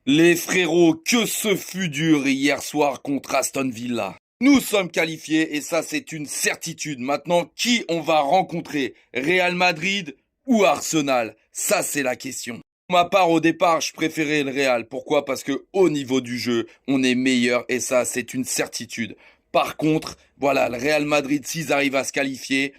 Les frérots, que ce fut dur hier soir contre Aston Villa. Nous sommes qualifiés et ça c'est une certitude. Maintenant, qui on va rencontrer? Real Madrid ou Arsenal? Ça c'est la question. Pour ma part, au départ, je préférais le Real. Pourquoi? Parce que au niveau du jeu, on est meilleur et ça c'est une certitude. Par contre, voilà, le Real Madrid, s'ils arrivent à se qualifier,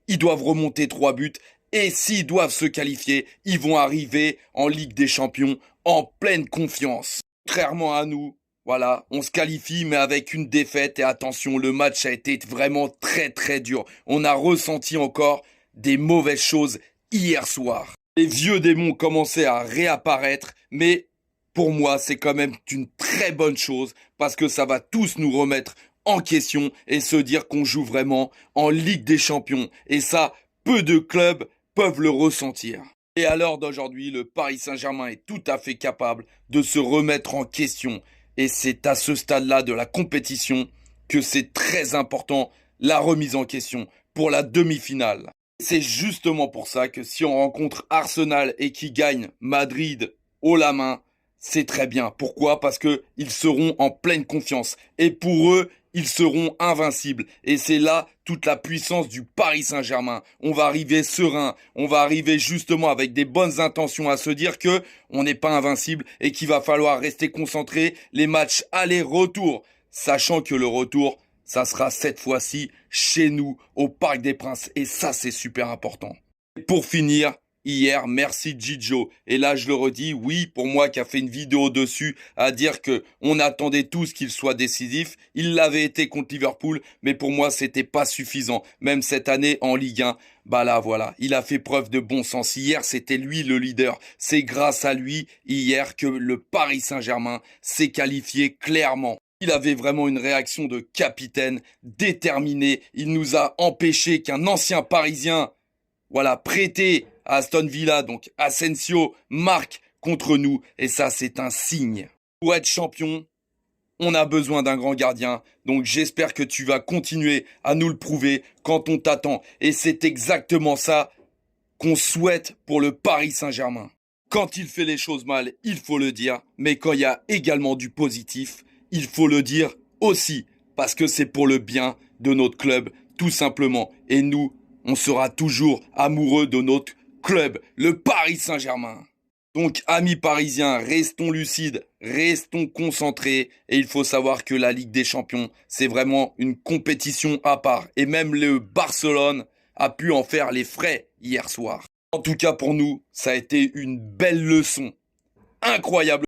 ils doivent remonter 3 buts. Et s'ils doivent se qualifier, ils vont arriver en Ligue des Champions en pleine confiance. Contrairement à nous, voilà, on se qualifie mais avec une défaite. Et attention, le match a été vraiment très très dur. On a ressenti encore des mauvaises choses hier soir. Les vieux démons commençaient à réapparaître, mais pour moi, c'est quand même une très bonne chose parce que ça va tous nous remettre en question et se dire qu'on joue vraiment en Ligue des Champions. Et ça, peu de clubs peuvent le ressentir. Et à l'heure d'aujourd'hui, le Paris Saint-Germain est tout à fait capable de se remettre en question. Et c'est à ce stade-là de la compétition que c'est très important la remise en question pour la demi-finale. C'est justement pour ça que si on rencontre Arsenal et qui gagne Madrid haut la main, c'est très bien. Pourquoi? Parce que ils seront en pleine confiance. Et pour eux, ils seront invincibles. Et c'est là toute la puissance du Paris Saint-Germain. On va arriver serein. On va arriver justement avec des bonnes intentions à se dire que on n'est pas invincible et qu'il va falloir rester concentré les matchs aller-retour. Sachant que le retour, ça sera cette fois-ci chez nous, au Parc des Princes. Et ça, c'est super important. Et pour finir, hier, merci Gigio. Et là, je le redis, oui, pour moi qui a fait une vidéo dessus à dire que on attendait tous qu'il soit décisif. Il l'avait été contre Liverpool, mais pour moi, c'était pas suffisant. Même cette année en Ligue 1, bah là, voilà, il a fait preuve de bon sens. Hier, c'était lui le leader. C'est grâce à lui, hier, que le Paris Saint-Germain s'est qualifié clairement. Il avait vraiment une réaction de capitaine, déterminé. Il nous a empêché qu'un ancien Parisien, voilà, prêté à Aston Villa, donc Asensio, marque contre nous. Et ça, c'est un signe. Pour être champion, on a besoin d'un grand gardien. Donc j'espère que tu vas continuer à nous le prouver quand on t'attend. Et c'est exactement ça qu'on souhaite pour le Paris Saint-Germain. Quand il fait les choses mal, il faut le dire. Mais quand il y a également du positif, il faut le dire aussi, parce que c'est pour le bien de notre club, tout simplement. Et nous, on sera toujours amoureux de notre club, le Paris Saint-Germain. Donc, amis parisiens, restons lucides, restons concentrés. Et il faut savoir que la Ligue des Champions, c'est vraiment une compétition à part. Et même le Barcelone a pu en faire les frais hier soir. En tout cas, pour nous, ça a été une belle leçon. Incroyable.